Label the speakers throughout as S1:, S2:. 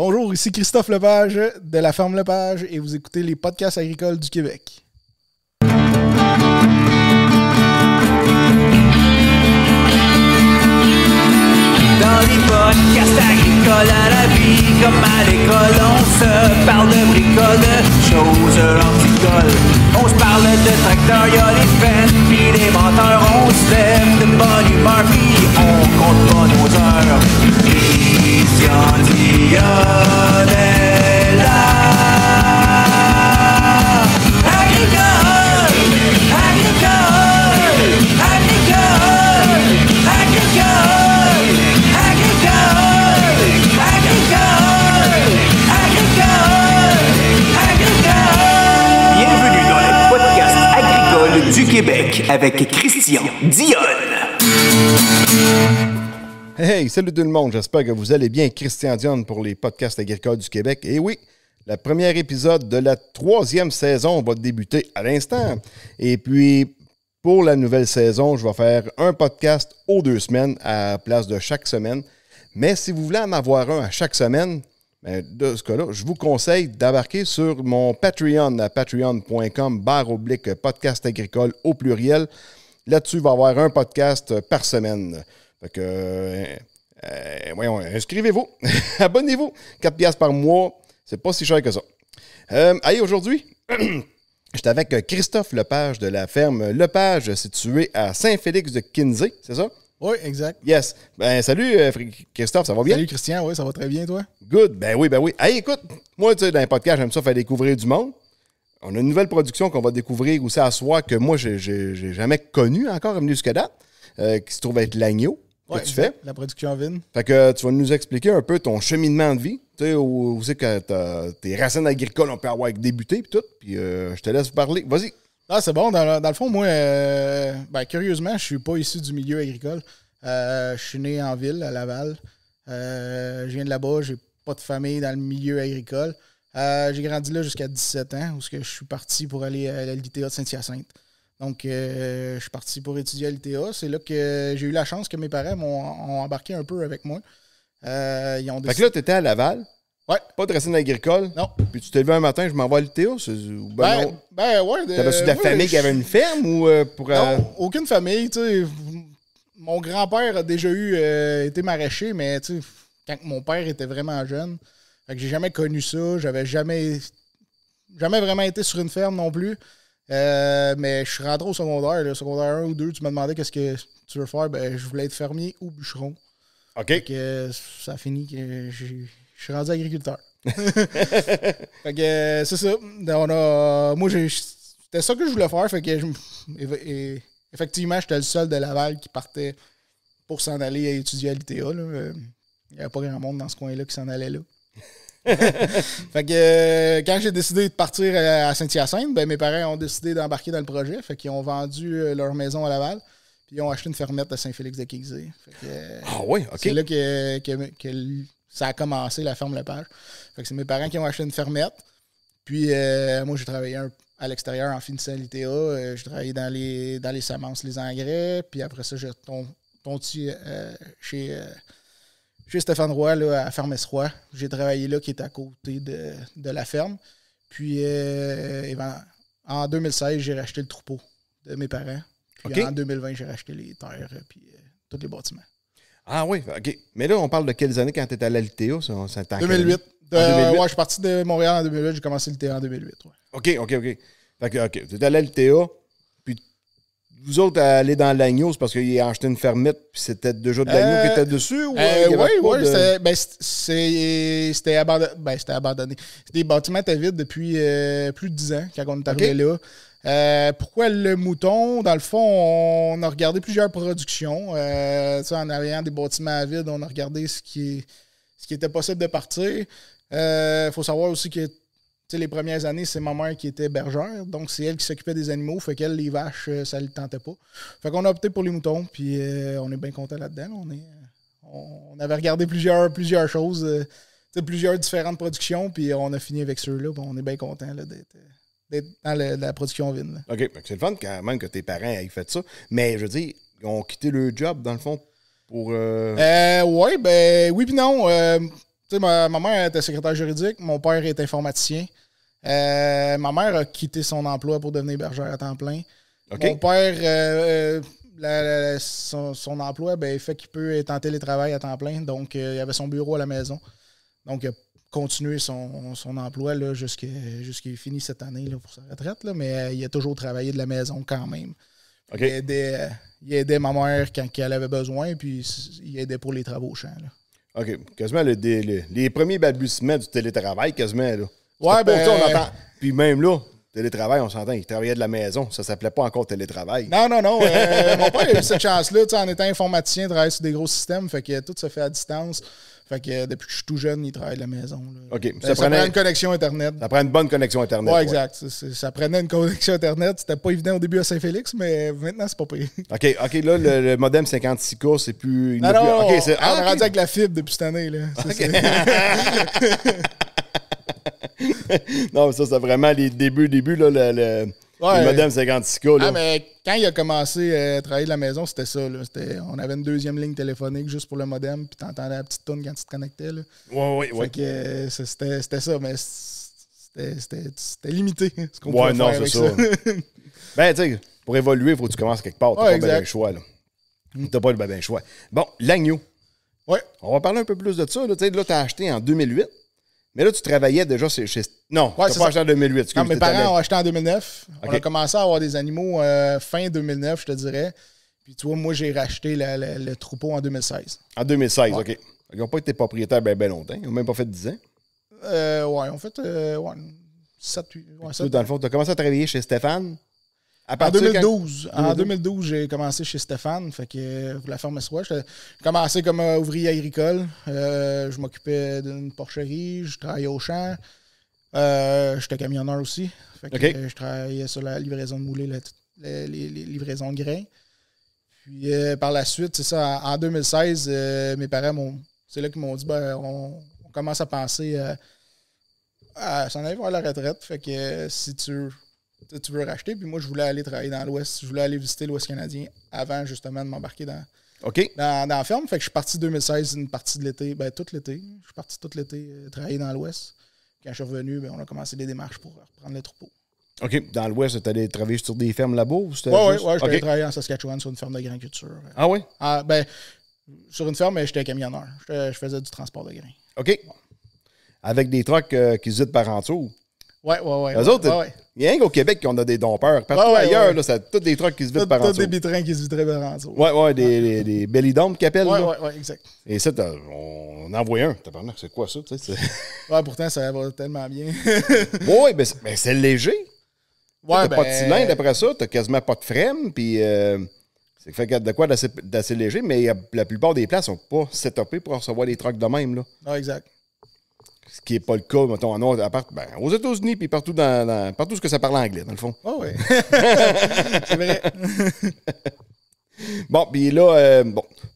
S1: Bonjour, ici Christophe Lepage de la ferme Lepage et vous écoutez les podcasts agricoles du Québec.
S2: Dans les podcasts agricoles à la vie, comme à l'école, on se parle de bricoles, de choses anticoles. On se parle de tracteurs, y'a les fans, pis les menteurs, on se lève de bonne humeur, pis on compte pas nos heures. Christian Dionne est là. Agricole, agricole, agricole, agricole. Bienvenue dans le podcast agricole du Québec avec Christian Dionne.
S3: Hey, salut tout le monde, j'espère que vous allez bien. Christian Dionne pour les podcasts agricoles du Québec. Et oui, le premier épisode de la 3e saison va débuter à l'instant. Et puis, pour la nouvelle saison, je vais faire un podcast aux 2 semaines à la place de chaque semaine. Mais si vous voulez en avoir un à chaque semaine, de ce cas-là, je vous conseille d'embarquer sur mon Patreon à patreon.com/podcast agricole au pluriel. Là-dessus, il va y avoir un podcast par semaine. Fait que, voyons, inscrivez-vous, abonnez-vous. 4 piastres par mois, c'est pas si cher que ça. Allez, aujourd'hui, j'étais avec Christophe Lepage de la ferme Lepage, située à Saint-Félix-de-Quinzé, c'est ça?
S1: Oui, exact.
S3: Yes. Ben, salut Christophe, ça va bien?
S1: Salut Christian, oui, ça va très bien, toi?
S3: Good, ben oui. Hey, écoute, moi, tu sais, dans les podcasts, j'aime ça faire découvrir du monde. On a une nouvelle production qu'on va découvrir aussi à soir que moi, j'ai jamais connue encore, venue jusqu'à date, qui se trouve être l'agneau que tu fais.
S1: La production vine.
S3: Fait que tu vas nous expliquer un peu ton cheminement de vie, tu sais, où c'est que tes racines agricoles, on peut avoir débuté et tout, puis je te laisse parler. Vas-y.
S1: Ah, c'est bon. Dans le fond, moi, curieusement, je suis pas issu du milieu agricole. Je suis né en ville, à Laval. Je viens de là-bas. J'ai pas de famille dans le milieu agricole. J'ai grandi là jusqu'à 17 ans, où je suis parti pour aller à l'ITA de Saint-Hyacinthe. Donc, je suis parti pour étudier à l'ITA. C'est là que j'ai eu la chance que mes parents ont embarqué un peu avec moi. Fait
S3: que là, tu étais à Laval.
S1: Ouais.
S3: Pas de racines agricoles.
S1: Non.
S3: Puis tu t'es levé un matin, je m'envoie à l'ITA.
S1: Ouais.
S3: T'avais-tu de la famille qui avait une ferme ou pour.
S1: Non, aucune famille, tu sais. Mon grand-père a déjà été maraîcher, mais tu sais, quand mon père était vraiment jeune, fait que j'ai jamais connu ça. J'avais jamais vraiment été sur une ferme non plus. Mais je suis rentré au secondaire, là, secondaire 1 ou 2, tu m'as demandé qu'est-ce que tu veux faire. Ben, je voulais être fermier ou bûcheron.
S3: OK.
S1: Fait que ça a fini que je suis rendu agriculteur. Fait que c'est ça. Moi, c'était ça que je voulais faire. Fait que effectivement, j'étais le seul de Laval qui partait pour s'en aller étudier à l'ITA. Il n'y avait pas grand monde dans ce coin-là qui s'en allait là. Fait que quand j'ai décidé de partir à Saint-Hyacinthe, ben, mes parents ont décidé d'embarquer dans le projet. Fait qu'ils ont vendu leur maison à Laval. Puis ils ont acheté une fermette à Saint-Félix-de-Quinzé.
S3: Ah oui, OK.
S1: C'est là que ça a commencé, la ferme Lepage. Fait que c'est mes parents qui ont acheté une fermette. Puis moi, j'ai travaillé à l'extérieur en finissant l'ITA. J'ai travaillé dans les semences, les engrais. Puis après ça, j'ai tombé chez Stéphane Roy, là, à Fermesse-Roy. J'ai travaillé là, qui est à côté de la ferme. Puis en 2016, j'ai racheté le troupeau de mes parents. Puis en 2020, j'ai racheté les terres puis tous les bâtiments.
S3: Ah oui, OK. Mais là, on parle de quelles années quand tu étais à la LITA?
S1: 2008. Ouais, je suis parti de Montréal en 2008. J'ai commencé l'ITA en 2008. Ouais.
S3: OK. Fait que, OK, tu étais à la LITA, puis vous autres, à aller dans l'agneau, c'est parce qu'il a acheté une fermette, puis c'était déjà de l'agneau qui était dessus? Ou,
S1: oui. C'était abandonné. C'était abandonné. Les bâtiments étaient vides depuis plus de 10 ans, quand on est arrivé là. Pourquoi le mouton? Dans le fond, on a regardé plusieurs productions. En ayant des bâtiments vides, on a regardé ce qui était possible de partir. Faut savoir aussi que les premières années, c'est ma mère qui était bergère. Donc, c'est elle qui s'occupait des animaux. Fait qu'elle, les vaches, ça ne le tentait pas. Fait qu'on a opté pour les moutons. Puis, on est bien content là-dedans. On avait regardé plusieurs choses. Plusieurs différentes productions. Puis, on a fini avec ceux-là. On est bien content d'être dans la production vine. Là.
S3: OK. C'est le fun quand même que tes parents aient fait ça. Mais je veux dire, ils ont quitté leur job, dans le fond, pour...
S1: oui puis non. Tu sais, ma mère était secrétaire juridique, mon père est informaticien. Ma mère a quitté son emploi pour devenir bergère à temps plein.
S3: Okay.
S1: Mon père, son emploi, ben, fait qu'il peut être en télétravail à temps plein. Donc, il avait son bureau à la maison. Donc, il a continué son emploi là, jusqu'il finit cette année là, pour sa retraite. Là, mais il a toujours travaillé de la maison quand même.
S3: Okay.
S1: Il aidait ma mère quand elle avait besoin, puis il aidait pour les travaux au champ. Là.
S3: OK. Quasiment les premiers balbutiements du télétravail, quasiment. Là.
S1: Ouais, ben.
S3: Ça, on entend. Puis même là, télétravail, on s'entend, il travaillait de la maison. Ça s'appelait pas encore télétravail.
S1: Non. Mon père a eu cette chance-là. En étant informaticien, il travaille sur des gros systèmes. Fait que tout se fait à distance. Fait que depuis que je suis tout jeune, il travaille de la maison. Là.
S3: OK.
S1: Ça prend une connexion Internet.
S3: Ça prend une bonne connexion Internet.
S1: Ouais, exact. Ça prenait une connexion Internet. C'était pas évident au début à Saint-Félix, mais maintenant, c'est pas pire.
S3: OK, là, le modem 56K, c'est plus...
S1: Non,
S3: okay,
S1: on est rendu avec la fibre depuis cette année. Là.
S3: Non, ça, c'est vraiment les débuts, là, le modem 56K. Là.
S1: Ah, mais quand il a commencé à travailler de la maison, c'était ça. Là. On avait une deuxième ligne téléphonique juste pour le modem, puis t'entendais la petite toune quand tu te connectais. Là.
S3: Oui.
S1: Fait que c'était ça, mais c'était limité. Ce qu'on
S3: ouais,
S1: pouvait
S3: non,
S1: faire
S3: c'est
S1: avec
S3: ça. Ben, tu sais, pour évoluer, il faut que tu commences quelque part. T'as pas bien le choix, là. T'as pas le bien choix. Bon, l'agneau.
S1: Ouais.
S3: On va parler un peu plus de ça. Là, t'as acheté en 2008. Mais là, tu travaillais déjà chez... Non,
S1: ouais,
S3: tu n'as pas acheté en 2008. Excuse,
S1: non, mes parents ont acheté en 2009.
S3: Okay.
S1: On a commencé à avoir des animaux fin 2009, je te dirais. Puis tu vois, moi, j'ai racheté le troupeau en 2016.
S3: En 2016,
S1: ouais.
S3: OK. Ils n'ont pas été propriétaires bien longtemps. Ils n'ont même pas fait 10 ans.
S1: Ouais, en fait, 7, 8. Ouais, 7
S3: dans le fond, tu as commencé à travailler chez Stéphane
S1: en 2012. En 2012, j'ai commencé chez Stéphane. Fait que pour la ferme Essois, j'ai commencé comme ouvrier agricole. Je m'occupais d'une porcherie. Je travaillais au champ. J'étais camionneur aussi. Fait que je travaillais sur la livraison de moulées, les livraisons de grains. Puis par la suite, c'est ça, en 2016, mes parents c'est là qu'ils m'ont dit on commence à penser à s'en aller vers la retraite. Fait que si tu veux racheter, puis moi je voulais aller travailler dans l'Ouest, je voulais aller visiter l'Ouest canadien avant justement de m'embarquer dans la ferme. Fait que je suis parti 2016, une partie de l'été, tout l'été. Je suis parti tout l'été travailler dans l'Ouest. Quand je suis revenu, on a commencé les démarches pour reprendre le troupeau.
S3: OK. Dans l'Ouest, tu allais travailler sur des fermes là-bas? Oui,
S1: je allé travailler en Saskatchewan sur une ferme de graineculture.
S3: Ah oui?
S1: Sur une ferme, mais j'étais camionneur. Je faisais du transport de grains.
S3: OK. Avec des trucks qui se vident par en dessous?
S1: Oui.
S3: Eux autres, il y a rien qu'au Québec qu'on a des dompeurs. Partout ailleurs, là, c'est tous des trucks qui se vident par en dessous.
S1: Tous des bitrins qui se vidraient par en dessous.
S3: Oui, des belly dumps qu'ils appellent.
S1: Oui, exact.
S3: Et ça, on en voit un. C'est quoi ça?
S1: Ouais, pourtant, ça va tellement bien.
S3: Oui, mais c'est léger.
S1: Ouais,
S3: t'as pas de cylindre après ça, t'as quasiment pas de freine, puis c'est fait de quoi d'assez léger, mais la plupart des places sont pas setupées pour recevoir des trucks de même. Là.
S1: Ah, exact.
S3: Ce qui n'est pas le cas, mettons, aux États-Unis, puis partout partout ce que ça parle anglais, dans le fond.
S1: Ah oui. C'est vrai.
S3: Bon, puis là,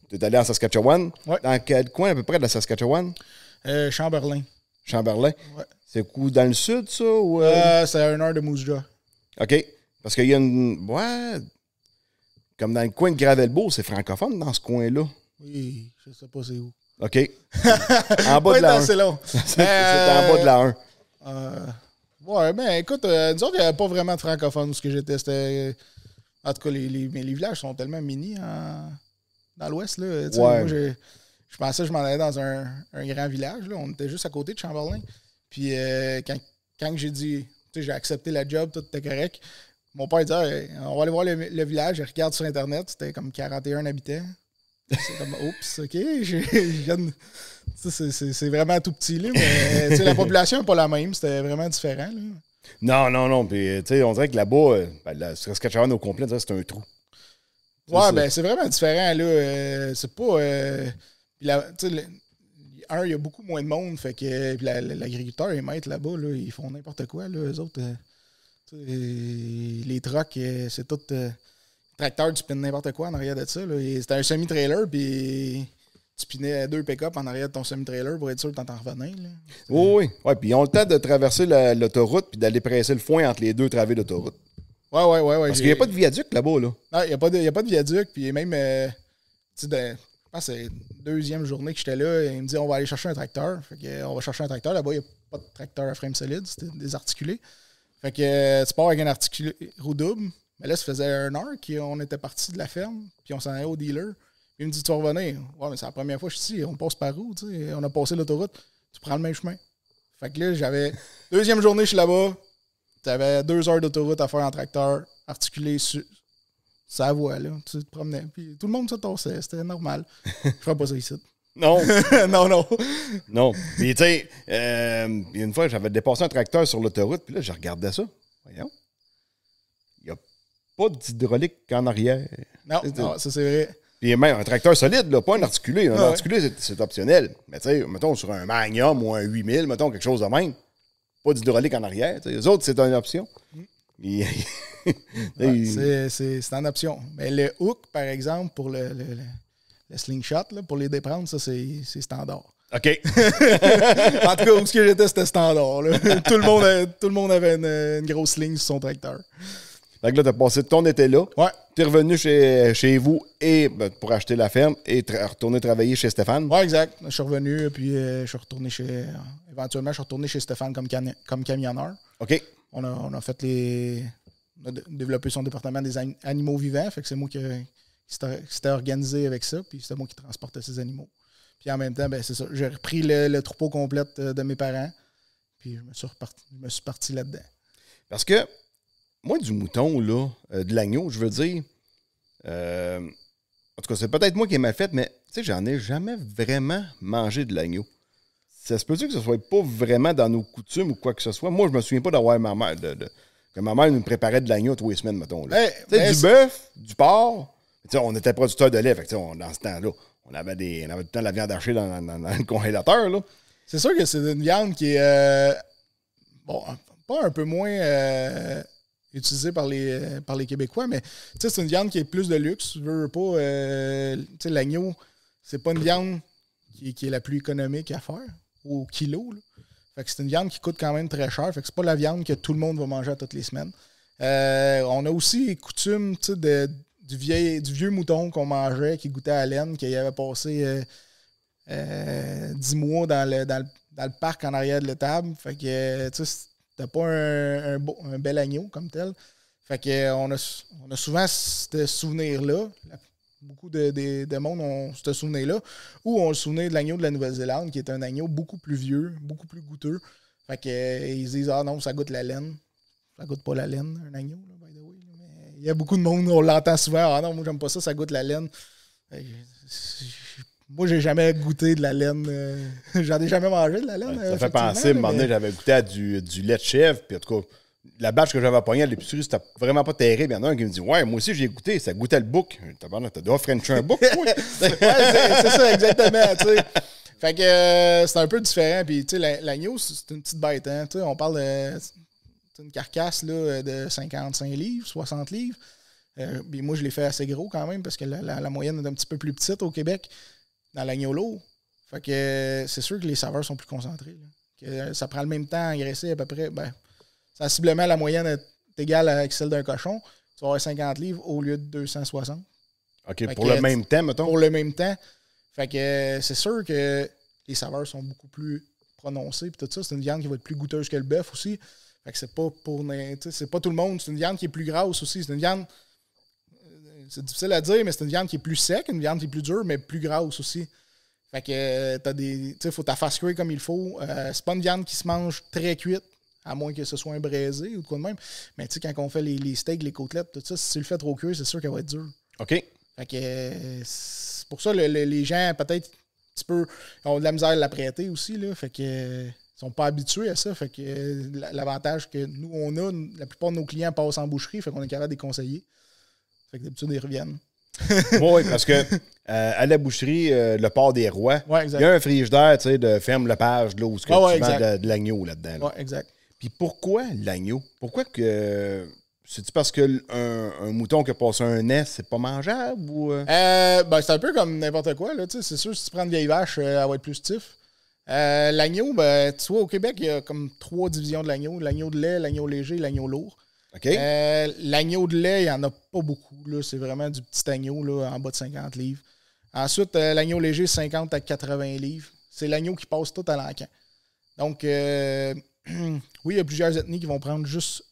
S3: tu es allé en Saskatchewan.
S1: Ouais.
S3: Dans quel coin à peu près de la Saskatchewan?
S1: Chamberlain.
S3: Chamberlain?
S1: Ouais.
S3: C'est où, dans le sud, ça? Ou,
S1: c'est à 1 heure de Moose Jaw.
S3: OK. Parce qu'il y a une... Ouais... Comme dans le coin de Gravelbourg, c'est francophone dans ce coin-là.
S1: Oui, je sais pas c'est où.
S3: OK. En bas de la 1.
S1: C'est long.
S3: C'est en bas de la 1.
S1: Ouais, ben écoute, nous autres, il n'y avait pas vraiment de francophone où ce que j'étais. En tout cas, les villages sont tellement mini dans l'Ouest. Là. Ouais. Moi, je pensais que je m'en allais dans un grand village. Là. On était juste à côté de Chamberlain. Puis quand j'ai dit, j'ai accepté la job, tout était correct. Mon père disait, on va aller voir le village. Je regarde sur Internet, c'était comme 41 habitants. C'est comme, oups, OK, c'est vraiment tout petit, là, mais la population n'est pas la même, c'était vraiment différent. Là.
S3: Non, puis on dirait que là-bas, la Saskatchewan au complet, on dirait que c'est un trou.
S1: Ouais, ben c'est vraiment différent, là. C'est pas... il y a beaucoup moins de monde, fait que l'agriculteur, les maîtres là-bas, là, ils font n'importe quoi, là, eux autres. Les trucks, c'est tout... tracteur, tu pines n'importe quoi en arrière de ça. C'était un semi-trailer, puis tu pinais 2 pick-up en arrière de ton semi-trailer pour être sûr que t'en revenais. Là.
S3: Oui. Ouais, puis ils ont le temps de traverser l'autoroute puis d'aller presser le foin entre les deux travées d'autoroute.
S1: Ouais.
S3: Parce qu'il n'y a pas de viaduc là-bas, là.
S1: Non, il n'y a pas de viaduc, puis même... je pense que c'est la deuxième journée que j'étais là. Il me dit, on va aller chercher un tracteur. Fait que, on va chercher un tracteur. Là-bas, il n'y a pas de tracteur à frame solide. C'était désarticulé. Fait que tu pars avec un articulé roue double. Mais là, ça faisait 1 heure qu'on était parti de la ferme. Puis on s'en allait au dealer. Puis il me dit, tu vas revenir. Ouais, mais c'est la première fois que je suis ici. On passe par où? T'sais? On a passé l'autoroute. Tu prends le même chemin. Fait que là, j'avais... Deuxième journée, je suis là-bas. T'avais 2 heures d'autoroute à faire en tracteur, articulé sur sa voie, là. Tu te promenais. Puis tout le monde se tassait. C'était normal. Je ferais pas ça ici.
S3: Non.
S1: Non.
S3: Non. Puis, tu sais, une fois, j'avais dépassé un tracteur sur l'autoroute, puis là, je regardais ça. Voyons. Il n'y a pas d'hydraulique en arrière.
S1: Non, ça, c'est vrai.
S3: Puis même un tracteur solide, là, pas un articulé. Un articulé, c'est optionnel. Mais, tu sais, mettons, sur un Magnum ou un 8000, mettons, quelque chose de même, pas d'hydraulique en arrière. T'sais. Les autres, c'est une option.
S1: C'est une option. Mais le hook, par exemple, pour le slingshot, là, pour les déprendre, ça, c'est standard.
S3: OK.
S1: En tout cas, où ce que j'étais, c'était standard. Là. Tout le monde avait une grosse sling sur son tracteur.
S3: Fait que là, t'as passé ton été là.
S1: Ouais.
S3: T'es revenu chez vous et pour acheter la ferme et retourner travailler chez Stéphane.
S1: Ouais, exact. Je suis revenu, puis je suis retourné éventuellement, je suis retourné chez Stéphane comme camionneur.
S3: OK.
S1: On a fait on a développé son département des animaux vivants. Fait que c'est moi qui s'était organisé avec ça, puis c'était moi qui transportais ces animaux. Puis en même temps, ben c'est ça. J'ai repris le troupeau complet de mes parents, puis je me suis parti là-dedans.
S3: Parce que moi, du mouton, là, de l'agneau, je veux dire, en tout cas, c'est peut-être moi qui ai mal fait, mais tu sais, j'en ai jamais vraiment mangé de l'agneau. Ça se peut-tu que ce soit pas vraiment dans nos coutumes ou quoi que ce soit? Moi, je me souviens pas d'avoir ma mère, que ma mère nous préparait de l'agneau tous les semaines, mettons. Du bœuf, du porc. T'sais, on était producteurs de lait, fait que dans ce temps-là, on avait tout le temps de la viande hachée dans le congélateur. Là.
S1: C'est sûr que c'est une viande qui est pas un peu moins utilisée par les Québécois, mais c'est une viande qui est plus de luxe. Je veux pas. L'agneau, c'est pas une viande qui est la plus économique à faire au kilo. Là. Fait que c'est une viande qui coûte quand même très cher. Fait que c'est pas la viande que tout le monde va manger toutes les semaines. On a aussi coutume du vieux mouton qu'on mangeait, qui goûtait à la laine, qui avait passé 10 mois dans le parc en arrière de l'étable. Fait que c'était pas un bel agneau comme tel. Fait que on a souvent ce souvenir-là. Beaucoup de monde ont ce souvenir-là. Ou on le souvenir de l'agneau de la Nouvelle-Zélande, qui est un agneau beaucoup plus vieux, beaucoup plus goûteux. Fait que ils se disent, ah non, ça goûte la laine. Ça goûte pas la laine, un agneau, là, by the way. Mais il y a beaucoup de monde, on l'entend souvent, ah non, moi j'aime pas ça goûte la laine. Moi, j'ai jamais goûté de la laine. J'en ai jamais mangé de la laine.
S3: Ça fait penser, à un moment donné, j'avais goûté à du lait de chèvre, puis en tout cas, la batch que j'avais pognée à l'épicerie, c'était vraiment pas terrible. Il y en a un qui me dit, ouais, moi aussi j'ai goûté, ça goûtait le bouc. T'as dû frencher un bouc, oui.
S1: C'est ça, exactement, tu sais. Fait que c'est un peu différent. Puis, tu sais, l'agneau, c'est une petite bête, hein. Tu sais, on parle d'une carcasse là, de 55 livres, 60 livres. Puis moi, je l'ai fait assez gros quand même, parce que la moyenne est un petit peu plus petite au Québec, dans l'agneau lourd. Fait que c'est sûr que les saveurs sont plus concentrées. Que ça prend le même temps à engraisser à peu près. Ben, sensiblement, la moyenne est égale avec celle d'un cochon. Tu vas avoir 50 livres au lieu de 260.
S3: OK, fait pour le même temps, mettons?
S1: Pour le même temps. Fait que c'est sûr que les saveurs sont beaucoup plus prononcées. Puis tout ça, c'est une viande qui va être plus goûteuse que le bœuf aussi. Fait que c'est pas c'est pas tout le monde. C'est une viande qui est plus grasse aussi. C'est une viande... C'est difficile à dire, mais c'est une viande qui est plus sec, une viande qui est plus dure, mais plus grasse aussi. Fait que t'as des... Tu sais, faut ta face cuire comme il faut. C'est pas une viande qui se mange très cuite, à moins que ce soit un braisé ou de quoi de même. Mais tu sais, quand on fait les steaks, les côtelettes, tout ça, si tu le fais trop cuire, c'est sûr qu'elle va être dure.
S3: OK.
S1: Fait que c'est pour ça les gens, peut-être, un petit peu, ont de la misère à l'apprêter aussi, là. Fait que sont pas habitués à ça. Fait que l'avantage que nous, on a, la plupart de nos clients passent en boucherie, fait qu'on est capable de les conseiller. Fait que d'habitude, ils reviennent.
S3: Oui, parce que à la boucherie, le port des rois, il y a un frigidaire, tu sais, de ferme Lepage, là, où tu vends de l'agneau là-dedans. Là.
S1: Oui, exact.
S3: Puis pourquoi l'agneau? Pourquoi que... C'est-tu parce que un mouton qui a passé un an, c'est pas mangeable ou...
S1: Ben, c'est un peu comme n'importe quoi, là, tu sais. C'est sûr, si tu prends une vieille vache, elle va être plus stiff. L'agneau, ben, tu vois, au Québec, il y a comme 3 divisions de l'agneau. L'agneau de lait, l'agneau léger, l'agneau lourd.
S3: Okay.
S1: L'agneau de lait, il n'y en a pas beaucoup. Là. C'est vraiment du petit agneau là, en bas de 50 livres. Ensuite, l'agneau léger, 50 à 80 livres. C'est l'agneau qui passe tout à l'encan. Donc, oui, il y a plusieurs ethnies qui vont prendre juste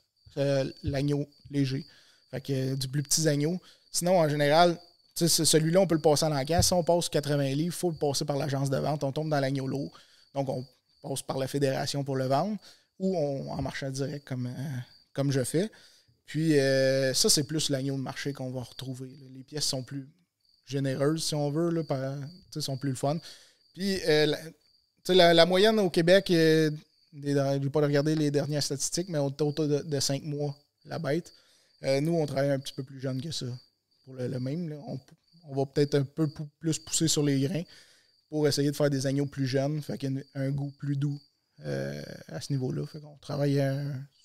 S1: l'agneau léger. Fait que du plus petit agneau. Sinon, en général, celui-là, on peut le passer à l'encan. Si on passe 80 livres, il faut le passer par l'agence de vente. On tombe dans l'agneau lourd. Donc, on passe par la fédération pour le vendre ou en marchand direct comme je fais. Puis, ça, c'est plus l'agneau de marché qu'on va retrouver. Les pièces sont plus généreuses, si on veut, là, sont plus le fun. Puis, la moyenne au Québec, je ne vais pas regarder les dernières statistiques, mais on est autour de 5 mois la bête. Nous, on travaille un petit peu plus jeune que ça. Pour le même, là, on va peut-être un peu plus pousser sur les grains pour essayer de faire des agneaux plus jeunes, fait qu'il y a un goût plus doux à ce niveau-là. Fait qu'on travaille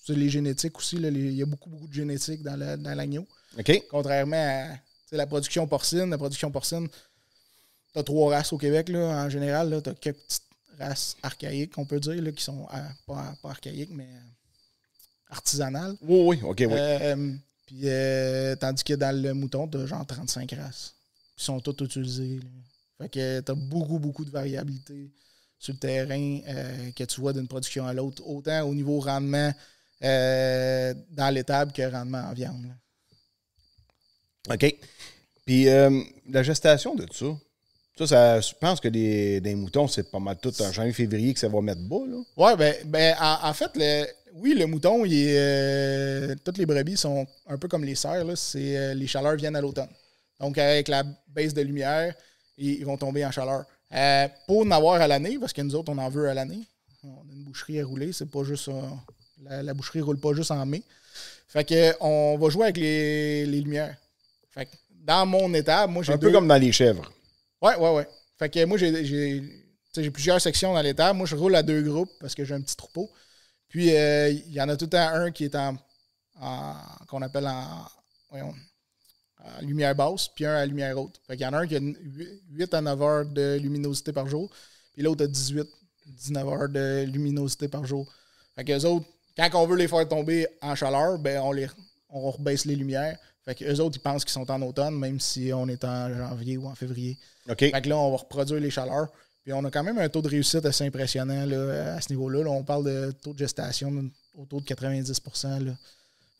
S1: sur les génétiques aussi. Là, il y a beaucoup de génétique dans l'agneau.
S3: OK.
S1: Contrairement à la production porcine. La production porcine, tu as 3 races au Québec. Là, en général, tu as quelques petites races archaïques, on peut dire, là, qui sont pas archaïques, mais artisanales.
S3: Oui, OK, oui.
S1: Puis, tandis que dans le mouton, tu as genre 35 races. Ils sont toutes utilisées. Là. Fait que tu as beaucoup de variabilité sur le terrain que tu vois d'une production à l'autre, autant au niveau rendement dans l'étable que rendement en viande. Là.
S3: OK. Puis la gestation de ça, je pense que des moutons, c'est pas mal tout en janvier-février que ça va mettre bas, là.
S1: Oui, ben en fait, le mouton, toutes les brebis sont un peu comme les cerfs. Là, les chaleurs viennent à l'automne. Donc, avec la baisse de lumière, ils vont tomber en chaleur. Pour en avoir à l'année, parce que nous autres, on en veut à l'année. On a une boucherie à rouler. C'est pas juste la boucherie ne roule pas juste en mai. Fait que on va jouer avec les lumières. Fait que dans mon étable, moi, j'ai
S3: un peu comme dans les chèvres.
S1: Ouais. Fait que moi, j'ai plusieurs sections dans l'étable. Moi, je roule à 2 groupes parce que j'ai un petit troupeau. Puis, il y en a tout le temps un qui est qu'on appelle en lumière basse, puis un à lumière haute. Fait qu'il y en a un qui a 8 à 9 heures de luminosité par jour, puis l'autre a 19 heures de luminosité par jour. Fait qu'eux autres, quand on veut les faire tomber en chaleur, ben on rebaisse les lumières. Fait qu'eux autres, ils pensent qu'ils sont en automne, même si on est en janvier ou en février.
S3: Okay.
S1: Fait que là, on va reproduire les chaleurs. Puis on a quand même un taux de réussite assez impressionnant là, à ce niveau-là. Là, on parle de taux de gestation autour de 90%. Là.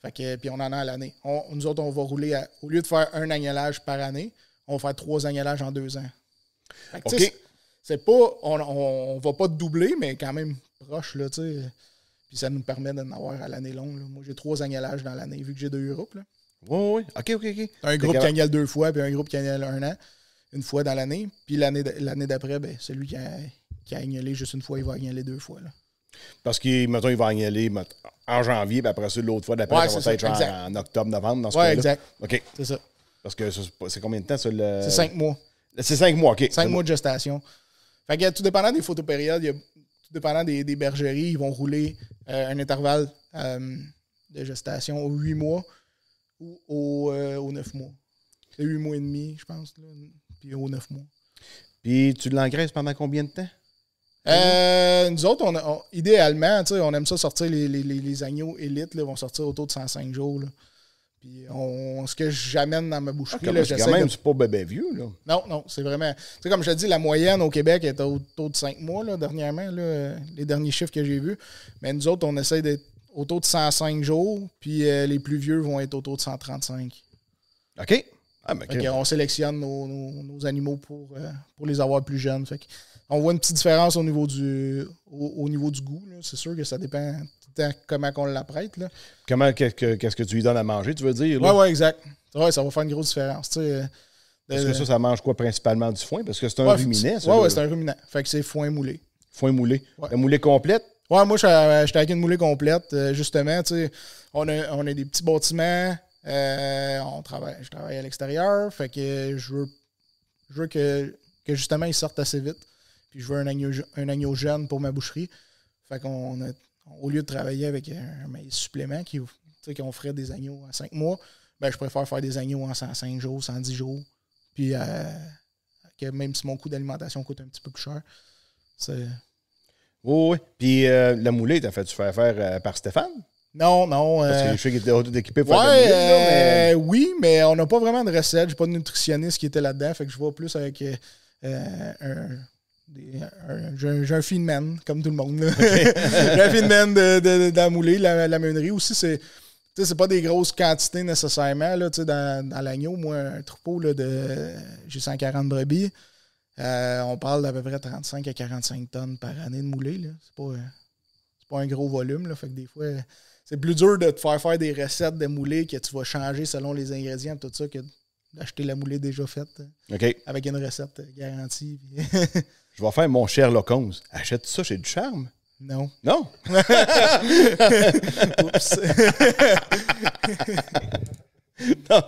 S1: Fait que, puis on en a à l'année. Nous autres, on va rouler, au lieu de faire un agnellage par année, on va faire 3 agnellages en 2 ans. Fait que,
S3: OK.
S1: C'est pas, on va pas doubler, mais quand même proche. Là, puis ça nous permet d'en avoir à l'année longue. Là. Moi, j'ai 3 agnellages dans l'année, vu que j'ai 2 groupes. Là.
S3: Oui. OK.
S1: Un groupe qui agnelle 2 fois, puis un groupe qui agnelle 1 an, une fois dans l'année. Puis l'année d'après, ben, celui qui a agnellé juste une fois, il va agneller 2 fois. Là.
S3: Parce qu'il va agneller en janvier, puis après ça, l'autre fois d'après, ça va être en octobre, novembre, dans ce cas-là.
S1: Exact.
S3: OK.
S1: C'est ça.
S3: Parce que c'est combien de temps, ça?
S1: C'est 5 mois.
S3: C'est 5 mois, OK.
S1: 5 mois de gestation. Fait que tout dépendant des photopériodes, tout dépendant des bergeries, ils vont rouler un intervalle de gestation aux 8 mois ou aux 9 mois. C'est 8 mois et demi, je pense, là, puis aux 9 mois.
S3: Puis tu l'engraisses pendant combien de temps?
S1: Nous autres, idéalement, on aime ça sortir les agneaux élites, là, vont sortir autour de 105 jours. Là. Puis ce que j'amène dans ma boucherie, là,
S3: c'est quand même, c'est pas bébé vieux, là.
S1: Non, c'est vraiment... comme je te dis, la moyenne au Québec est autour de 5 mois, là, dernièrement, là, les derniers chiffres que j'ai vus. Mais nous autres, on essaie d'être autour de 105 jours, puis les plus vieux vont être autour de 135.
S3: OK.
S1: On sélectionne nos animaux pour les avoir plus jeunes. Fait on voit une petite différence au niveau du goût. Là. C'est sûr que ça dépend tout le temps comment on l'apprête. Là.
S3: Qu'est-ce que tu lui donnes à manger, tu veux dire?
S1: Oui, exact. Ouais, ça va faire une grosse différence.
S3: Parce que ça mange quoi principalement? Du foin? Parce que c'est un ruminant, ça.
S1: Oui, c'est un ruminant. Fait que c'est foin moulé.
S3: Foin moulé.
S1: Ouais.
S3: La moulée complète?
S1: Ouais, moi, j'étais avec une moulée complète. Justement, on a des petits bâtiments. Je travaille à l'extérieur. Fait que je veux que justement, ils sortent assez vite. Puis je veux un agneau jeune pour ma boucherie. Fait au lieu de travailler avec un maïs supplément qu'on ferait des agneaux en 5 mois, ben je préfère faire des agneaux en 105 jours, 110 jours. Puis que même si mon coût d'alimentation coûte un petit peu plus cher, c'est...
S3: Oui. Puis la moulée, t'as fait-tu faire par Stéphane?
S1: Non.
S3: Parce que je sais qu'il était tout équipé pour
S1: Ouais,
S3: mais...
S1: oui, mais on n'a pas vraiment de recette. J'ai pas de nutritionniste qui était là-dedans. Fait que je vois plus avec j'ai un feedman, comme tout le monde. Okay. J'ai un feedman de la moulée, la meunerie. Aussi, c'est pas des grosses quantités nécessairement. Là, dans l'agneau, moi, un troupeau là, j'ai 140 brebis. On parle d'à peu près 35 à 45 tonnes par année de moulée. Là. C'est pas un gros volume. Là, fait que des fois, c'est plus dur de te faire des recettes de moulée que tu vas changer selon les ingrédients et tout ça que d'acheter la moulée déjà faite.
S3: OK.
S1: Avec une recette garantie.
S3: Je vais faire mon Sherlock Holmes. Achète ça chez Ducharme?
S1: Non.
S3: Non?
S1: Oups.
S3: Non.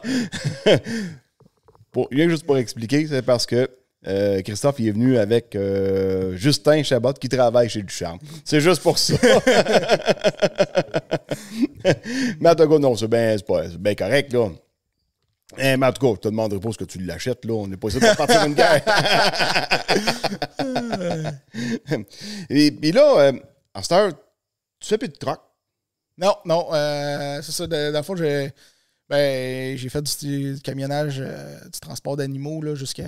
S3: Rien que juste pour expliquer, c'est parce que Christophe il est venu avec Justin Chabot qui travaille chez Ducharme. C'est juste pour ça. Mais en tout cas, non, c'est bien correct, là. Mais en tout cas, je te demanderai pas ce que tu l'achètes, là. On n'est pas ici pour partir une guerre. Et puis là, à cette heure, tu fais plus de troc?
S1: Non. C'est ça. Dans le fond, j'ai fait du camionnage, du transport d'animaux là, jusqu'à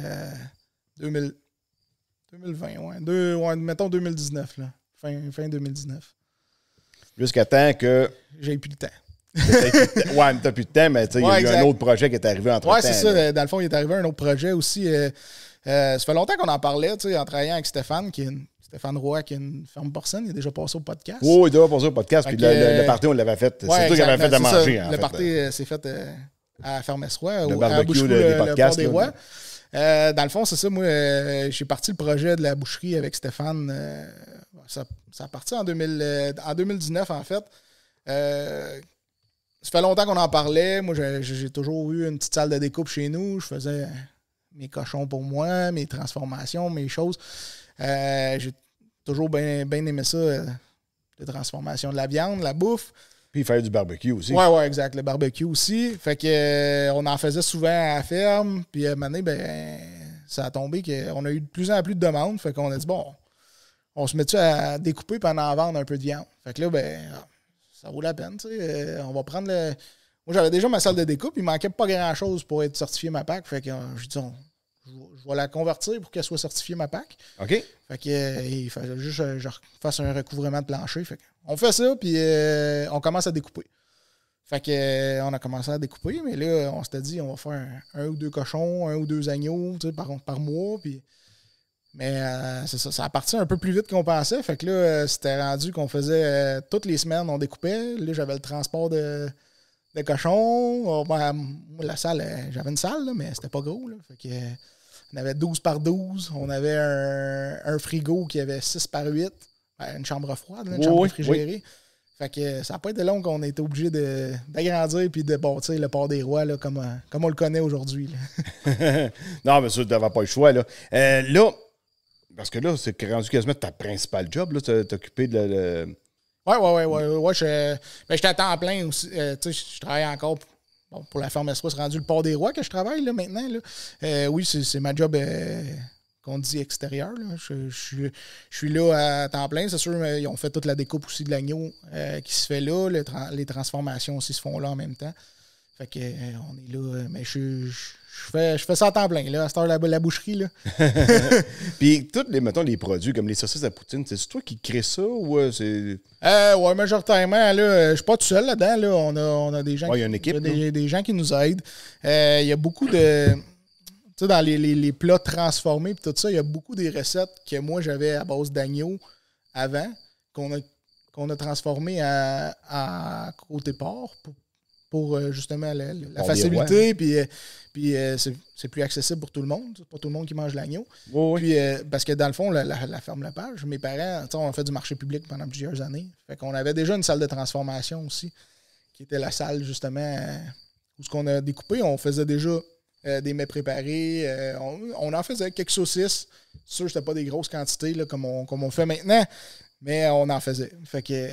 S1: 2020, mettons 2019, là. Fin 2019.
S3: Jusqu'à temps que...
S1: J'ai plus le temps.
S3: Ouais, mais t'as plus de temps, mais il y a eu un autre projet qui est arrivé entre-temps.
S1: Ouais, c'est ça. Là. Dans le fond, il est arrivé un autre projet aussi. Ça fait longtemps qu'on en parlait, en travaillant avec Stéphane, Stéphane Roy, qui est une ferme porcine. Il est déjà passé au podcast.
S3: Oh, il est déjà passé au podcast. Puis le party, on l'avait fait. C'est toi qui avait fait de manger.
S1: Le party s'est fait à Fermesse-Roy,
S3: le
S1: à
S3: barbecue
S1: le
S3: podcasts.
S1: Port des Rois. Dans le fond, c'est ça. Moi, j'ai parti le projet de la boucherie avec Stéphane. Ça a parti en 2019, en fait. Ça fait longtemps qu'on en parlait. Moi, j'ai toujours eu une petite salle de découpe chez nous. Je faisais mes cochons pour moi, mes transformations, mes choses. J'ai toujours bien aimé ça, la transformation de la viande, la bouffe.
S3: Puis faire du barbecue aussi.
S1: Ouais, exact. Le barbecue aussi. Fait que on en faisait souvent à la ferme. Puis à un moment donné, ça a tombé qu'on a eu de plus en plus de demandes. Fait qu'on a dit, bon, on se met-tu à découper puis en vendre un peu de viande. Fait que là, ça vaut la peine, tu sais. On va prendre le... Moi, j'avais déjà ma salle de découpe. Il manquait pas grand-chose pour être certifié ma PAC. Fait que je dis, je vais la convertir pour qu'elle soit certifiée ma PAC.
S3: OK.
S1: Fait que il fallait juste que je fasse un recouvrement de plancher. Fait que on fait ça, puis on commence à découper. Fait que on a commencé à découper, mais là, on s'était dit, on va faire un ou deux cochons, un ou deux agneaux, tu sais, par mois, puis... Mais c'est ça, ça a parti un peu plus vite qu'on pensait. Fait que là, c'était rendu qu'on faisait toutes les semaines, on découpait. Là, j'avais le transport de cochons. Moi, la salle, j'avais une salle, là, mais c'était pas gros. Là. Fait que, on avait 12 par 12. On avait un frigo qui avait 6 par 8. Une chambre froide, une chambre réfrigérée. Oui. Fait que ça n'a pas été long qu'on ait été obligé d'agrandir et de bâtir le Port des Rois là, comme on le connaît aujourd'hui.
S3: Non, mais ça, tu n'avais pas le choix. Là, parce que là, c'est rendu quasiment ta principale job, là, t'occuper de le...
S1: Ouais. J'étais à temps plein aussi. Je travaille encore pour la ferme Espoir. C'est rendu le Port des Rois que je travaille là, maintenant. Là. Oui, c'est ma job qu'on dit extérieure. Là. Je suis là à temps plein. C'est sûr, ils ont fait toute la découpe aussi de l'agneau qui se fait là. Les transformations aussi se font là en même temps. Fait que on est là. Mais je fais ça à temps plein, là, à cette heure la boucherie. Là.
S3: Puis, mettons, les produits comme les saucisses à poutine, c'est toi qui crée ça ou c'est.
S1: Ouais, majoritairement, là, je suis pas tout seul là-dedans. Là. On a des gens.
S3: Ouais, il y a une équipe.
S1: Des gens qui nous aident. Il y a beaucoup de. Tu sais, dans les plats transformés et tout ça, il y a beaucoup des recettes que moi j'avais à base d'agneau avant, qu'on a transformé à côté porc pour justement la facilité, puis c'est plus accessible pour tout le monde. C'est pas tout le monde qui mange l'agneau.
S3: Oui.
S1: Puis, parce que dans le fond, la ferme Lepage, mes parents, on a fait du marché public pendant plusieurs années. Fait qu'on avait déjà une salle de transformation aussi, qui était la salle justement où ce qu'on a découpé. On faisait déjà des mets préparés. On en faisait quelques saucisses. C'est sûr que c'était pas des grosses quantités là, comme on fait maintenant. Mais on en faisait. Fait que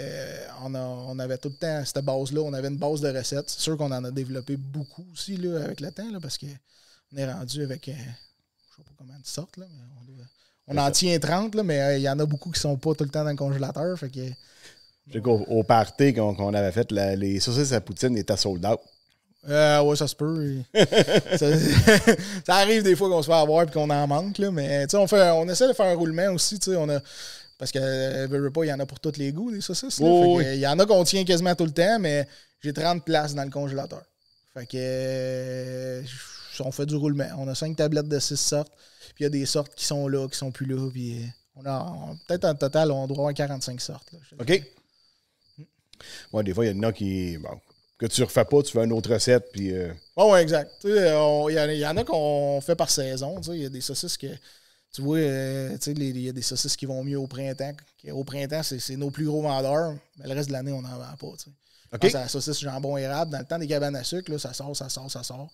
S1: on avait tout le temps cette base-là. On avait une base de recettes. C'est sûr qu'on en a développé beaucoup aussi là, avec le temps, là, parce qu'on est rendu avec je sais pas comment de sortes, là, mais on en tient 30, là, mais il y en a beaucoup qui sont pas tout le temps dans le congélateur. Fait que
S3: Je sais qu'au party qu'on avait fait, les saucisses à poutine étaient sold out.
S1: Ouais, ça se peut. Ça arrive des fois qu'on se fait avoir et qu'on en manque, là, mais on essaie de faire un roulement aussi. Parce que il y en a pour tous les goûts, des saucisses. Il y en a qu'on tient quasiment tout le temps, mais j'ai 30 places dans le congélateur. Fait que on fait du roulement. On a 5 tablettes de 6 sortes. Puis il y a des sortes qui sont là, qui sont plus là. Puis peut-être en total, on doit avoir 45 sortes. Là,
S3: OK. Ouais, des fois, il y en a qui. Bon, que tu refais pas, tu fais une autre recette. Puis.
S1: Ouais, exact. Il y en a qu'on fait par saison. Il y a des saucisses que. Tu vois, il y a des saucisses qui vont mieux au printemps. Au printemps, c'est nos plus gros vendeurs. Mais le reste de l'année, on n'en vend pas. Okay. C'est la saucisse jambon érable. Dans le temps des cabanes à sucre, là, ça sort.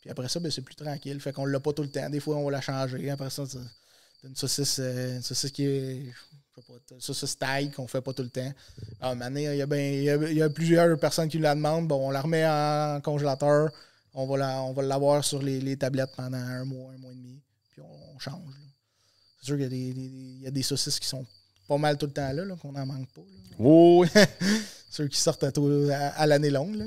S1: Puis après ça, c'est plus tranquille. Fait qu'on l'a pas tout le temps. Des fois, on va la changer. Après ça, c'est une saucisse qui est. Je sais pas, une saucisse taille qu'on fait pas tout le temps. Maintenant, il y a plusieurs personnes qui la demandent. Bon, on la remet en congélateur. On va l'avoir sur les tablettes pendant un mois et demi. Puis on change. Là. C'est sûr qu'il y a des saucisses qui sont pas mal tout le temps là qu'on n'en manque pas. Là.
S3: Oui.
S1: Ceux qui sortent à l'année longue. Là.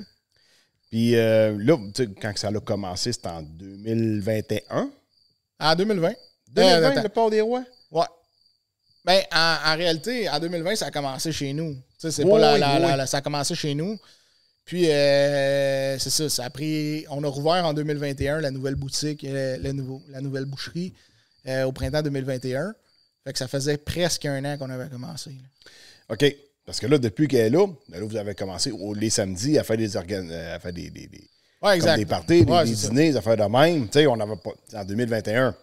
S3: Puis là, quand ça a commencé, c'était en 2021.
S1: En 2020.
S3: 2020, le port des rois?
S1: Ouais. Ben, en réalité, en 2020, ça a commencé chez nous. C'est pas ça a commencé chez nous. Puis, c'est ça. On a rouvert en 2021 la nouvelle boutique, la nouvelle boucherie au printemps 2021. Fait que ça faisait presque un an qu'on avait commencé. Là.
S3: OK. Parce que là, depuis qu'elle est là, vous avez commencé les samedis à faire des des parties, des dîners, des affaires de même. Tu sais, on n'avait pas. En 2021,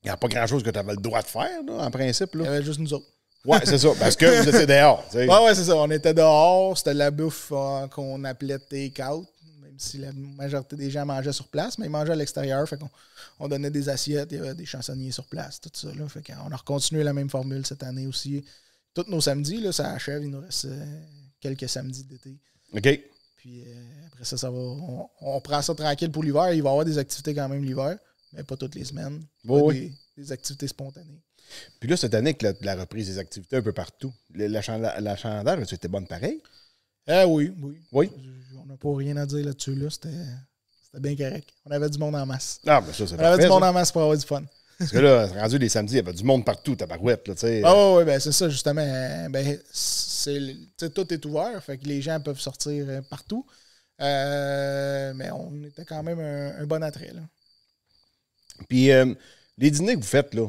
S3: il n'y a pas grand-chose que tu avais le droit de faire, là, en principe. Là.
S1: Il y avait juste nous autres.
S3: Oui, c'est ça. Parce que vous étiez dehors.
S1: Oui, c'est ça. On était dehors. C'était de la bouffe qu'on appelait take-out. Même si la majorité des gens mangeaient sur place, mais ils mangeaient à l'extérieur. Fait qu'on donnait des assiettes. Il y avait des chansonniers sur place, tout ça. Là. Fait qu'on a recontinué la même formule cette année aussi. Tous nos samedis, là, ça achève. Il nous reste quelques samedis d'été.
S3: OK.
S1: Puis après ça va. On prend ça tranquille pour l'hiver. Il va y avoir des activités quand même l'hiver, mais pas toutes les semaines. Des activités spontanées.
S3: Puis là, cette année, que la reprise des activités un peu partout, l'achalandage, c'était bonne pareil?
S1: Oui. On n'a pas rien à dire là-dessus. Là. C'était bien correct. On avait du monde en masse.
S3: Ah, ben ça, c'est parfait.
S1: On avait du monde en masse pour avoir du fun.
S3: Parce que là, rendu les samedis, il y avait du monde partout, tabarouette, là, tu sais.
S1: Oui, ben c'est ça, justement. Tout est ouvert, fait que les gens peuvent sortir partout. Mais on était quand même un bon attrait, là.
S3: Puis, les dîners que vous faites, là,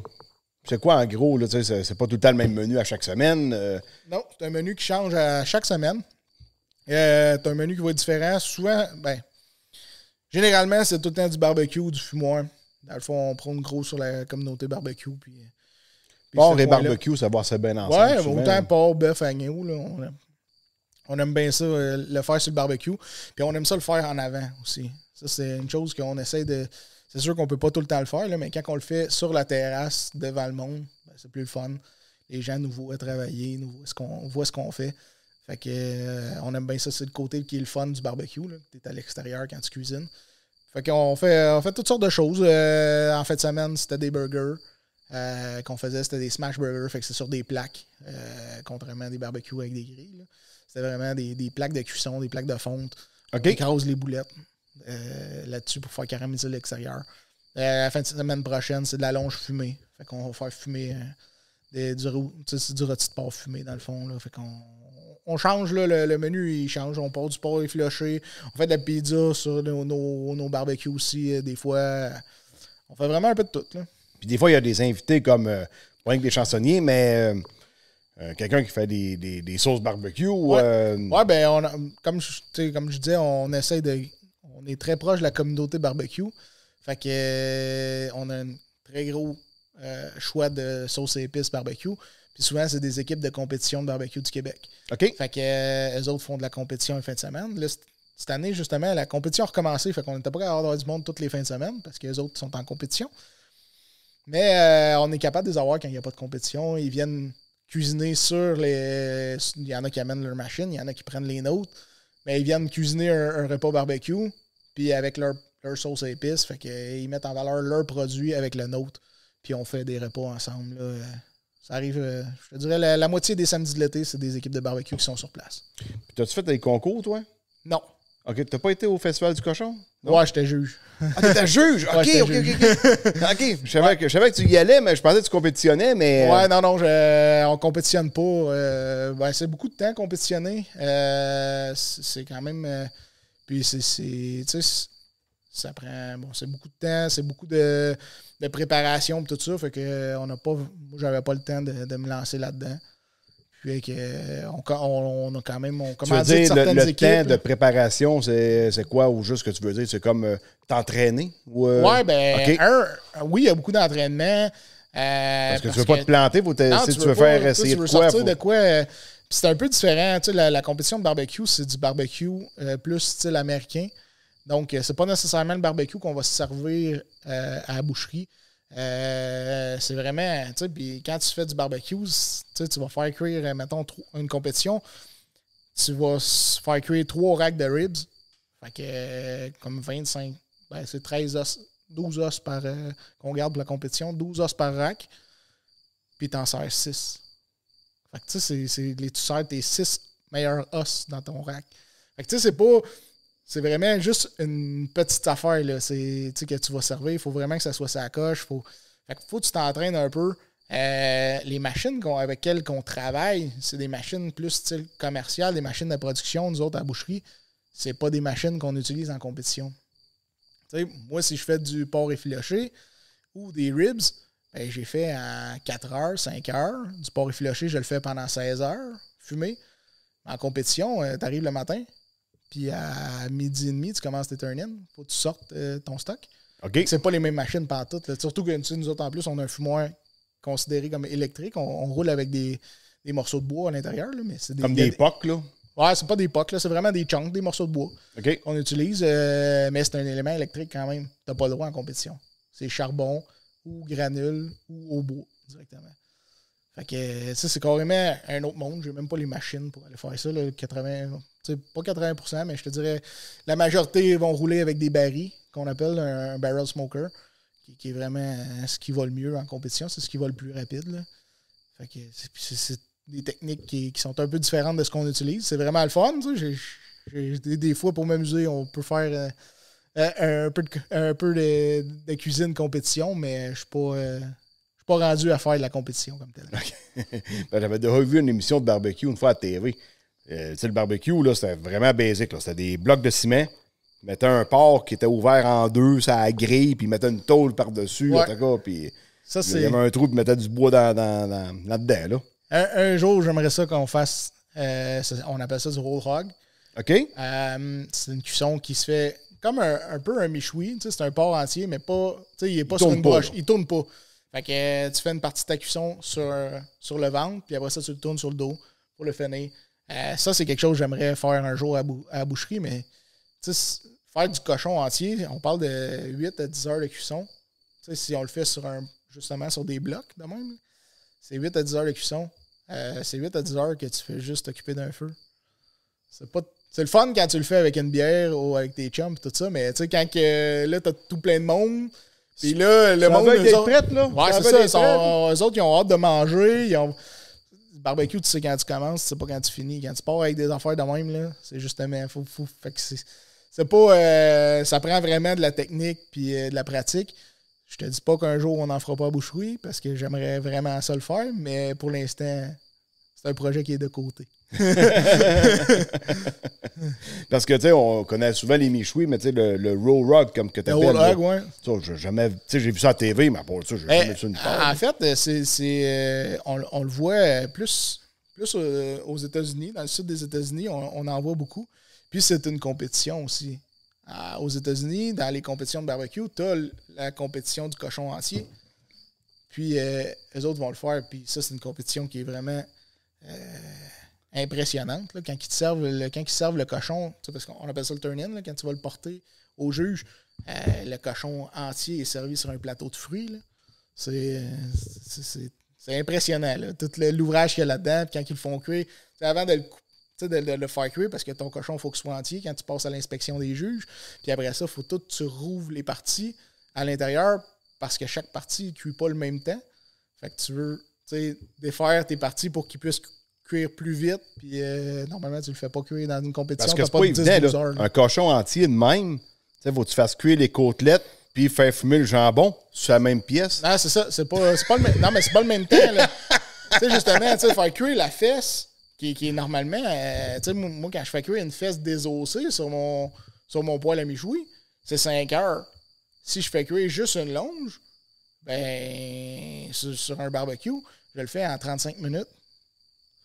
S3: c'est quoi, en gros, là, tu sais, c'est pas tout le temps le même menu à chaque semaine?
S1: Non, c'est un menu qui change à chaque semaine. C'est un menu qui va être différent. Souvent, généralement, c'est tout le temps du barbecue, du fumoir. Dans le fond, on prône gros sur la communauté barbecue. Puis
S3: porc et barbecue, ça va assez bien ensemble.
S1: Oui, autant porc, bœuf, agneau. Là, on aime bien ça, le faire sur le barbecue. Puis on aime ça le faire en avant aussi. Ça, c'est une chose qu'on essaie de... C'est sûr qu'on ne peut pas tout le temps le faire, là, mais quand on le fait sur la terrasse, devant le monde, c'est plus le fun. Les gens nous voient travailler, nous voient ce qu'on fait. Fait que on aime bien ça, c'est le côté qui est le fun du barbecue. Tu es à l'extérieur quand tu cuisines. Fait qu'on fait toutes sortes de choses. En fin de semaine, c'était des burgers. Qu'on faisait, c'était des smash burgers. Fait que c'est sur des plaques, contrairement à des barbecues avec des grilles. Là. C'était vraiment des plaques de cuisson, des plaques de fonte. On écrase les boulettes là-dessus pour faire caraméliser l'extérieur. La fin de semaine prochaine, c'est de la longe fumée. Fait qu'on va faire fumer du rôti de porc fumé, dans le fond. Là. Fait qu'on change, là, le menu, il change. On part du porc effiloché. On fait de la pizza sur nos barbecues aussi. Des fois, on fait vraiment un peu de tout. Là.
S3: Puis des fois, il y a des invités comme, pas avec des chansonniers, mais quelqu'un qui fait des sauces barbecue.
S1: Comme je disais, on essaie on est très proche de la communauté barbecue. Fait que on a un très gros choix de sauces et épices barbecue. Puis souvent, c'est des équipes de compétition de barbecue du Québec.
S3: OK.
S1: Fait que eux autres font de la compétition en fin de semaine. Là, cette année, justement, la compétition a recommencé. Fait qu'on n'était pas capable d'avoir du monde toutes les fins de semaine parce que les autres sont en compétition. Mais on est capable de les avoir quand il n'y a pas de compétition. Ils viennent cuisiner sur les... Il y en a qui amènent leur machine, il y en a qui prennent les nôtres. Mais ils viennent cuisiner un repas barbecue, puis avec leur sauce à épices. Fait qu'ils mettent en valeur leurs produits avec le nôtre. Puis on fait des repas ensemble. Là. Ça arrive, je te dirais, la moitié des samedis de l'été, c'est des équipes de barbecue qui sont sur place.
S3: Puis t'as-tu fait des concours, toi?
S1: Non.
S3: OK, t'as pas été au Festival du cochon?
S1: Non? Ouais, j'étais juge.
S3: Ah, t'étais juge? OK,
S1: ouais,
S3: OK. OK, je savais que tu y allais, mais je pensais que tu compétitionnais, mais...
S1: Ouais, non, on compétitionne pas. C'est beaucoup de temps compétitionner. C'est quand même... puis tu sais, ça prend... Bon, c'est beaucoup de temps, c'est beaucoup de préparation et tout ça. Fait que on n'a pas... Moi, j'avais pas le temps de me lancer là-dedans. Puis on a quand même... On commence à dire certaines
S3: le
S1: équipes,
S3: temps de préparation, c'est quoi? Ou juste ce que tu veux dire? C'est comme t'entraîner?
S1: Ouais,
S3: okay.
S1: Oui, il y a beaucoup d'entraînement.
S3: Parce que tu veux pas te planter, si tu veux faire essayer de quoi.
S1: De quoi c'est un peu différent. Tu sais, la compétition de barbecue, c'est du barbecue plus style américain. Donc, c'est pas nécessairement le barbecue qu'on va se servir à la boucherie. C'est vraiment, tu sais, puis quand tu fais du barbecue, tu vas faire cuire, mettons, une compétition, tu vas faire cuire 3 racks de ribs. Fait que, comme 25, c'est 13 os, 12 os par, qu'on garde pour la compétition, 12 os par rack, puis t'en sers 6. Fait que, tu sais, tu sers tes 6 meilleurs os dans ton rack. Fait que, tu sais, c'est vraiment juste une petite affaire, là. Que tu vas servir. Il faut vraiment que ça soit sa coche. Faut que tu t'entraînes un peu. Les machines avec lesquelles on travaille, c'est des machines plus style commercial, des machines de production. Nous autres, à la boucherie, c'est pas des machines qu'on utilise en compétition. T'sais, moi, si je fais du porc effiloché ou des ribs, j'ai fait en 4 heures, 5 heures. Du porc effiloché, je le fais pendant 16 heures, fumé. En compétition, tu arrives le matin. Puis à midi et demi, tu commences tes turn-in. Faut que tu sortes ton stock.
S3: OK.
S1: C'est pas les mêmes machines pantoute. Surtout que nous autres, en plus, on a un fumoir considéré comme électrique. On roule avec des morceaux de bois à l'intérieur. Là, mais c'est
S3: des pocs, là?
S1: Ouais, c'est pas des pocs. C'est vraiment des chunks, des morceaux de bois qu'on utilise. Mais c'est un élément électrique quand même. T'as pas le droit en compétition. C'est charbon ou granule ou au bois directement. Fait que ça, c'est carrément un autre monde. J'ai même pas les machines pour aller faire ça. Là, 80, pas 80%, mais je te dirais la majorité vont rouler avec des barils qu'on appelle un barrel smoker, qui est vraiment ce qui va le mieux en compétition. C'est ce qui va le plus rapide. Là. Fait que c'est des techniques qui sont un peu différentes de ce qu'on utilise. C'est vraiment le fun. Des fois, pour m'amuser, on peut faire un peu de cuisine compétition, mais je suis pas rendu à faire de la compétition comme tel.
S3: Okay. J'avais déjà vu une émission de barbecue une fois à TV. Le barbecue, là, c'était vraiment basique. Là. C'était des blocs de ciment. Ils mettaient un porc qui était ouvert en deux, ça a grille, puis ils mettaient une tôle par-dessus.
S1: Ouais.
S3: Puis
S1: il
S3: y avait un trou, puis ils mettaient du bois là-dedans. Là.
S1: Un jour, j'aimerais ça qu'on fasse, on appelle ça du roll hog.
S3: OK.
S1: C'est une cuisson qui se fait comme un peu un michoui. C'est un porc entier, mais pas, il n'est pas
S3: sur
S1: une broche. Il tourne pas. Fait que tu fais une partie de ta cuisson sur le ventre, puis après ça, tu le tournes sur le dos pour le finir. Ça, c'est quelque chose que j'aimerais faire un jour à la boucherie, mais faire du cochon entier, on parle de 8 à 10 heures de cuisson. Si on le fait justement sur des blocs de même, c'est 8 à 10 heures de cuisson. C'est 8 à 10 heures que tu fais juste t'occuper d'un feu. C'est le fun quand tu le fais avec une bière ou avec tes chums et tout ça, mais quand là, t'as tout plein de monde. Puis là, le monde.
S3: Eux autres, là.
S1: Ouais, c'est ça. Eux autres, ils ont hâte de manger. Le barbecue, tu sais quand tu commences, tu sais pas quand tu finis. Quand tu pars avec des affaires de même, là, c'est justement. Fait que c'est pas. Ça prend vraiment de la technique puis de la pratique. Je te dis pas qu'un jour, on n'en fera pas à boucherie parce que j'aimerais vraiment ça le faire, mais pour l'instant, c'est un projet qui est de côté.
S3: Parce que, tu sais, on connaît souvent les michouis, mais tu sais, le roll rug, comme que tu appelles.
S1: Le roll rug, ouais.
S3: J'ai vu ça à la TV, mais pour ça, j'ai jamais vu ça une part.
S1: En fait, on le voit plus aux États-Unis. Dans le sud des États-Unis, on en voit beaucoup. Puis c'est une compétition aussi. Aux États-Unis, dans les compétitions de barbecue, tu as la compétition du cochon entier. Puis les autres vont le faire. Puis ça, c'est une compétition qui est vraiment impressionnante. Là, quand ils servent le cochon, parce qu'on appelle ça le turn-in, là, quand tu vas le porter au juge, le cochon entier est servi sur un plateau de fruits. Là. C'est impressionnant. Là. Tout l'ouvrage qu'il y a là-dedans, puis quand ils le font cuire, avant de le faire cuire, parce que ton cochon, il faut qu'il soit entier quand tu passes à l'inspection des juges. Puis après ça, il faut que tu rouvres les parties à l'intérieur, parce que chaque partie ne cuit pas le même temps. Fait que tu veux défaire tes parties pour qu'ils puissent cuire plus vite. Puis normalement, tu le fais pas cuire dans une compétition.
S3: Parce que c'est pas évident, là, un cochon entier de même, faut que tu fasses cuire les côtelettes puis faire fumer le jambon sur la même pièce.
S1: Non, c'est ça. C'est pas le même. Non, mais c'est pas le même temps. Tu sais, justement, faire cuire la fesse, qui est normalement. Moi, quand je fais cuire une fesse désossée sur mon poêle à méchoui, c'est 5 heures. Si je fais cuire juste une longe, ben sur un barbecue, je le fais en 35 minutes.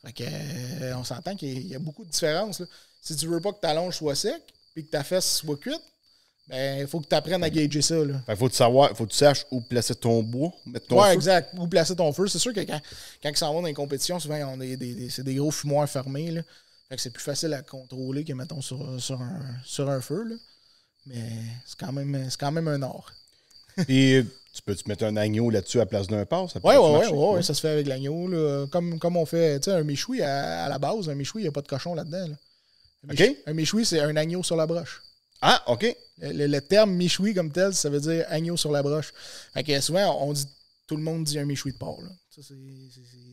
S1: Fait que, on s'entend qu'il y a beaucoup de différences. Là. Si tu veux pas que ta longe soit sec et que ta fesse soit cuite, ben il faut que tu apprennes à gager ça. Là.
S3: Faut que tu saches où placer ton bois, mettre ton feu.
S1: Exact. Où placer ton feu. C'est sûr que quand ils s'en vont dans les compétitions, souvent, c'est des gros fumoirs fermés. Là. Fait que c'est plus facile à contrôler que, mettons, sur un feu. Là. Mais c'est quand même un art.
S3: Puis, tu peux-tu mettre un agneau là-dessus à la place d'un porc?
S1: Oui, ça se fait avec l'agneau. Là. Comme on fait, un méchoui à la base. Un méchoui, il n'y a pas de cochon là-dedans. Là. Un méchoui, c'est un agneau sur la broche.
S3: Ah, OK.
S1: Le terme méchoui comme tel, ça veut dire agneau sur la broche. Fait que souvent, tout le monde dit un méchoui de porc. Là. Ça,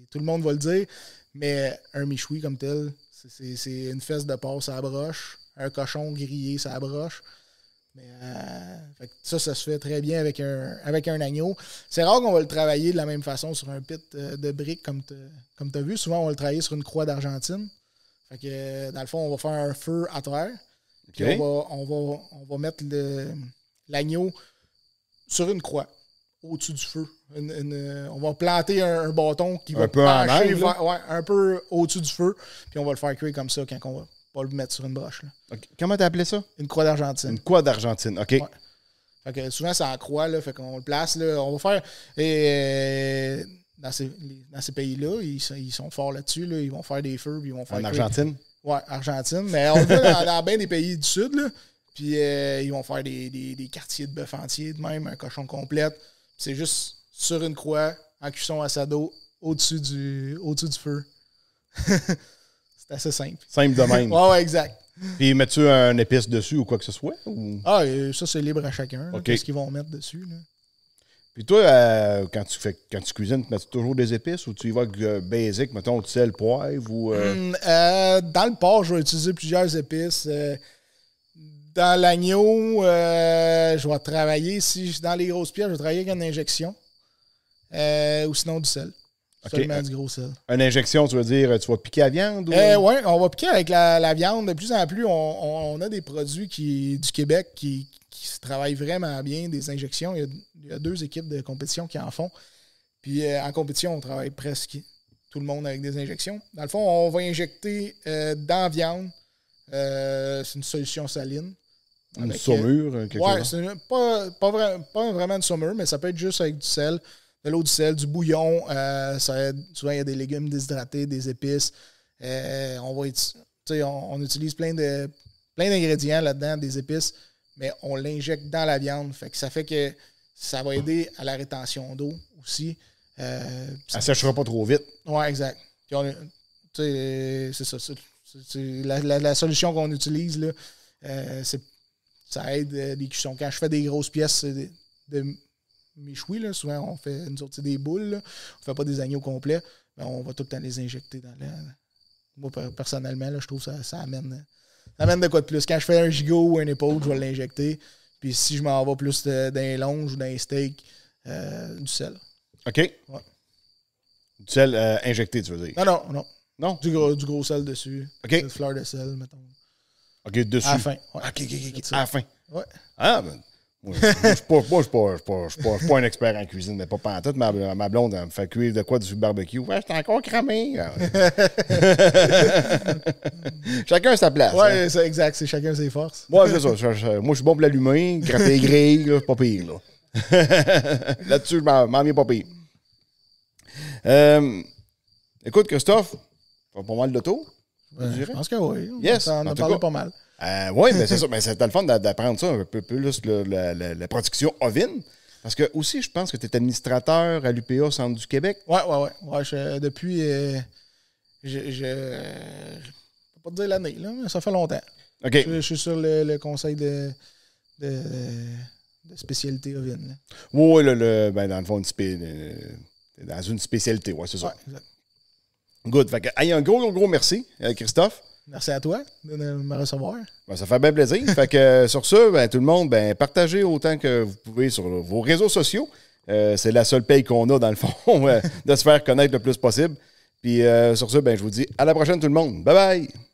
S1: tout le monde va le dire, mais un méchoui comme tel, c'est une fesse de porc sur la broche, un cochon grillé sur la broche. Mais, fait que ça se fait très bien avec un agneau. C'est rare qu'on va le travailler de la même façon sur un pit de briques comme tu as vu. Souvent, on va le travailler sur une croix d'Argentine. Fait que, dans le fond, on va faire un feu à terre. Puis on va mettre l'agneau sur une croix, au-dessus du feu. On va planter un bâton qui va pencher un peu au-dessus du feu. Puis on va le faire cuire comme ça quand on va pas le mettre sur une broche. Là.
S3: Okay. Comment t'as appelé ça?
S1: Une croix d'Argentine.
S3: Une croix d'Argentine, OK.
S1: Ouais. Fait que souvent, c'est en croix. Là, fait qu'on le place. Là, on va faire... dans ces pays-là, ils sont forts là-dessus. Là, ils vont faire des feux. Puis ils vont faire
S3: en Argentine?
S1: Oui, Argentine. Mais on le voit dans bien des pays du Sud. Là. Puis ils vont faire des quartiers de bœuf entier, de même, un cochon complète. C'est juste sur une croix, en cuisson assado, au-dessus du feu. C'est assez simple.
S3: Simple de même.
S1: Ouais, exact.
S3: Puis mets-tu un épice dessus ou quoi que ce soit? Ou...
S1: Ah, ça, c'est libre à chacun.
S3: Okay.
S1: Qu'est-ce qu'ils vont mettre dessus. Là.
S3: Puis toi, quand tu cuisines, tu mets toujours des épices ou tu y vas avec basic, mettons, du sel, poivre ou...
S1: Dans le porc, je vais utiliser plusieurs épices. Dans l'agneau, je vais travailler, dans les grosses pierres, je vais travailler avec une injection. Ou sinon du sel.
S3: Okay.
S1: Seulement du gros sel.
S3: Une injection, tu veux dire, tu vas piquer la viande?
S1: Oui, on va piquer avec la viande. De plus en plus, on a des produits du Québec qui se travaillent vraiment bien, des injections. Il y a 2 équipes de compétition qui en font. Puis en compétition, on travaille presque tout le monde avec des injections. Dans le fond, on va injecter dans la viande. C'est une solution saline.
S3: Une saumure?
S1: Oui, c'est pas vraiment une saumure, mais ça peut être juste avec du sel. De l'eau, du sel, du bouillon. Souvent, il y a des légumes déshydratés, des épices. On utilise plein d'ingrédients là-dedans, des épices, mais on l'injecte dans la viande. Ça fait que ça va aider à la rétention d'eau aussi.
S3: Ça séchera pas trop vite.
S1: Oui, exact. C'est ça. C'est la solution qu'on utilise, là, ça aide les cuissons. Quand je fais des grosses pièces de méchoui, là, souvent, on fait des boules. Là. On fait pas des agneaux complets, mais on va tout le temps les injecter dans l'air. Moi, personnellement, là, je trouve que ça amène de quoi de plus. Quand je fais un gigot ou un épaule, je vais l'injecter. Puis si je m'en vais plus d'un longe ou d'un steak, du sel.
S3: OK.
S1: Ouais.
S3: Du sel injecté, tu veux dire?
S1: Non. Du gros sel dessus.
S3: OK.
S1: Une fleur de sel, mettons.
S3: OK, dessus.
S1: À la fin. Ouais.
S3: OK. À la fin.
S1: Ouais.
S3: Ah, ben... Moi, je suis pas un expert en cuisine, mais pas pantoute. Ma blonde, elle me fait cuire de quoi du barbecue. Ouais, j'étais encore cramé. Chacun sa place.
S1: Ouais, hein. C'est exact. C'est chacun ses forces.
S3: Ouais, c'est ça. Moi, je suis bon pour l'allumer. Gratter les grilles, là, c'est pas pire. Là. Là-dessus, je m'en viens pas pire. Écoute, Christophe, tu fais pas mal de tour?
S1: Je pense que oui.
S3: Yes,
S1: on a parlé pas mal.
S3: Oui, mais c'est ça. Mais c'était le fun d'apprendre ça un peu plus, la production ovine. Parce que aussi, je pense que tu es administrateur à l'UPA Centre du Québec.
S1: Oui. Depuis, je ne peux pas te dire l'année, là, mais ça fait longtemps.
S3: OK.
S1: Je suis sur le conseil de spécialité ovine.
S3: Oui, dans le fond, Dans une spécialité, oui, c'est ça.
S1: Ouais, exact.
S3: Good. Fait que, hey, un gros merci, Christophe.
S1: Merci à toi de me recevoir.
S3: Ben, ça fait bien plaisir. Fait que sur ce, ben, tout le monde, ben, partagez autant que vous pouvez sur vos réseaux sociaux. C'est la seule paye qu'on a, dans le fond, de se faire connaître le plus possible. Puis sur ce, ben, je vous dis à la prochaine, tout le monde. Bye bye!